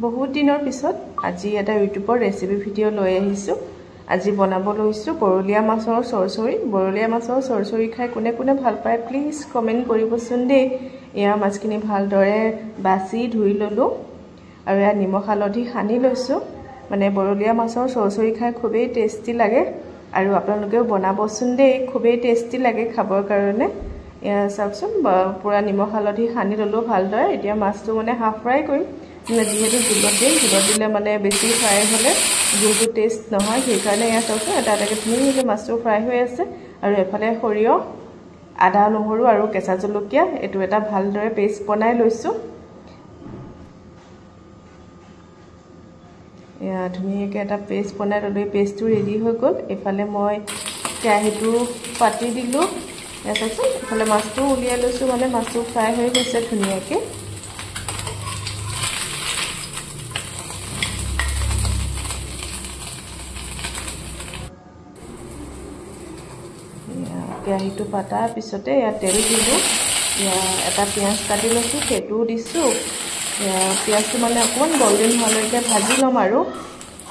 বহুত দিনৰ পিছত আজি এটা ইউটিউবৰ ৰেচিপি ভিডিঅ' লৈ আহিছোঁ। আজি বনাব লৈছোঁ বৰলীয়া মাছৰ চৰচৰি। বৰলীয়া মাছৰ চৰচৰি খাই কোনে কোনে ভাল পায় প্লিজ কমেণ্ট কৰিবচোন দেই। এয়া মাছখিনি ভালদৰে বাছি ধুই ল'লোঁ আৰু এয়া নিমখ হালধি সানি লৈছোঁ। মানে বৰলীয়া মাছৰ চৰচৰি খাই খুবেই টেষ্টি লাগে আৰু আপোনালোকেও বনাবচোন দেই, খুবেই টেষ্টি লাগে খাবৰ কাৰণে। এয়া চাওকচোন পূৰা নিমখ হালধি সানি ল'লোঁ ভালদৰে। এতিয়া মাছটো মানে হাফ ফ্ৰাই কৰিম, যিহেতু জোলত দিম, জোলত দিলে মানে বেছি ফ্ৰাই হ'লে জোলটো টেষ্ট নহয়, সেইকাৰণে এয়া চাওকচোন এটা এটাকৈ ধুনীয়াকৈ মাছটো ফ্ৰাই হৈ আছে। আৰু এফালে সৰিয়হ, আদা নহৰু আৰু কেঁচা জলকীয়া এইটো এটা ভালদৰে পেষ্ট বনাই লৈছোঁ। এয়া ধুনীয়াকৈ এটা পেষ্ট বনাই ল'লোঁ, পেষ্টটো ৰেডি হৈ গ'ল। এইফালে মই কেৰাহীটো পাতি দিলোঁ, এয়া চাওকচোন এইফালে মাছটো উলিয়াই লৈছোঁ, মানে মাছটো ফ্ৰাই হৈ গৈছে ধুনীয়াকৈ। কেৰাহীটো পাতাৰ পিছতে ইয়াত তেল দিলোঁ, এটা পিঁয়াজ কাটি লৈছোঁ সেইটোও দিছোঁ। পিঁয়াজটো মানে অকণমান গল্ডেন হোৱালৈকে ভাজি ল'ম আৰু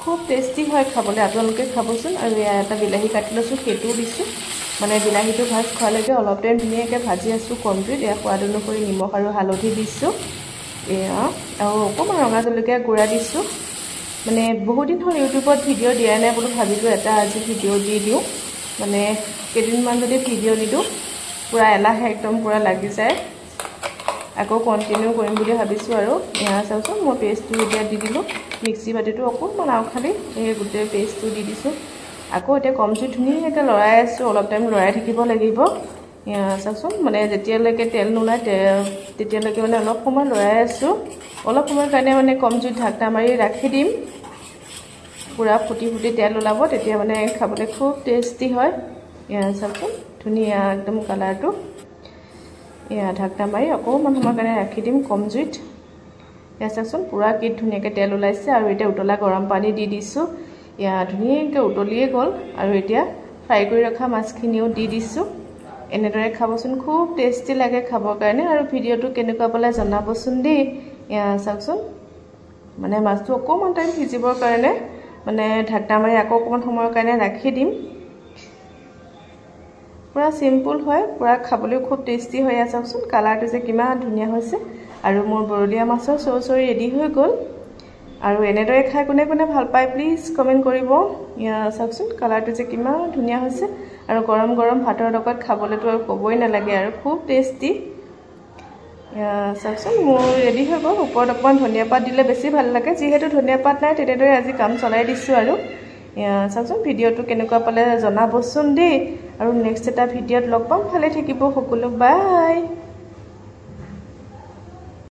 খুব টেষ্টি হয় খাবলৈ, আপোনালোকে খাবচোন। আৰু এটা বিলাহী কাটি লৈছোঁ সেইটোও দিছোঁ, মানে বিলাহীটো ভাজ খোৱালৈকে অলপ টাইম ধুনীয়াকৈ ভাজি আছোঁ কমপ্লিট। সোৱাদ অনুসৰি নিমখ আৰু হালধি দিছোঁ, আৰু অকণমান ৰঙা জলকীয়া গুড়া দিছোঁ। মানে বহুত দিন হ'ল ইউটিউবত ভিডিঅ' দিয়া নাই বোলো, ভাবিলোঁ এটা আজি ভিডিঅ' দি দিওঁ। মানে কেইদিনমান যদি ভিডিঅ' নিদিওঁ পূৰা এলাহ একদম পূৰা লাগি যায়, আকৌ কণ্টিনিউ কৰিম বুলি ভাবিছোঁ। আৰু এয়া চাওকচোন মই পেষ্টটো এতিয়া দি দিলোঁ, মিক্সি বাতিটো অকণমান আৰু খালি এই গোটেই পেষ্টটো দি দিছোঁ। আকৌ এতিয়া কম জুইত ধুনীয়াকৈ লৰাই আছোঁ, অলপ টাইম লৰাই থাকিব লাগিব। এয়া চাওকচোন মানে যেতিয়ালৈকে তেল নোলায় তেতিয়ালৈকে মানে অলপ সময় লৰাই আছোঁ। অলপ সময়ৰ কাৰণে মানে কম জুইত ঢাকনা মাৰি ৰাখি দিম, পূৰা ফুটি ফুটি তেল ওলাব, তেতিয়া মানে খাবলৈ খুব টেষ্টি হয়। এয়া চাওকচোন ধুনীয়া একদম কালাৰটো। এয়া ঢাকনা মাৰি অকণমান সময়ৰ কাৰণে ৰাখি দিম কম জুইত। এয়া চাওকচোন পূৰা কি ধুনীয়াকৈ তেল ওলাইছে। আৰু এতিয়া উতলা গৰম পানী দি দিছোঁ, এয়া ধুনীয়াকৈ উতলিয়ে গ'ল। আৰু এতিয়া ফ্ৰাই কৰি ৰখা মাছখিনিও দি দিছোঁ। এনেদৰে খাবচোন, খুব টেষ্টি লাগে খাবৰ কাৰণে। আৰু ভিডিঅ'টো কেনেকুৱা পালে জনাবচোন দেই। এয়া চাওকচোন মানে মাছটো অকণমান টাইম সিজিবৰ কাৰণে মানে ঢাকনা মাৰি আকৌ অকণমান সময়ৰ কাৰণে ৰাখি দিম। পূৰা চিম্পুল হয়, পূৰা খাবলৈও খুব টেষ্টি হয়। চাওকচোন কালাৰটো যে কিমান ধুনীয়া হৈছে। আৰু মোৰ বৰলীয়া মাছৰ চৰচৰি ৰেডি হৈ গ'ল। আৰু এনেদৰে খাই কোনে কোনে ভাল পায় প্লিজ কমেণ্ট কৰিব। চাওকচোন কালাৰটো যে কিমান ধুনীয়া হৈছে। আৰু গৰম গৰম ভাতৰ লগত খাবলৈতো আৰু ক'বই নালাগে, আৰু খুব টেষ্টি। চাওকচোন মোৰ ৰেডি হৈ গ'ল। ওপৰত অকণমান ধনিয়া পাত দিলে বেছি ভাল লাগে, যিহেতু ধনিয়া পাত নাই তেনেদৰে আজি কাম চলাই দিছোঁ। আৰু চাওকচোন ভিডিঅ'টো কেনেকুৱা পালে জনাবচোন দেই। আৰু নেক্সট এটা ভিডিঅ'ত লগ পাম, ভালে থাকিব সকলো, বাই।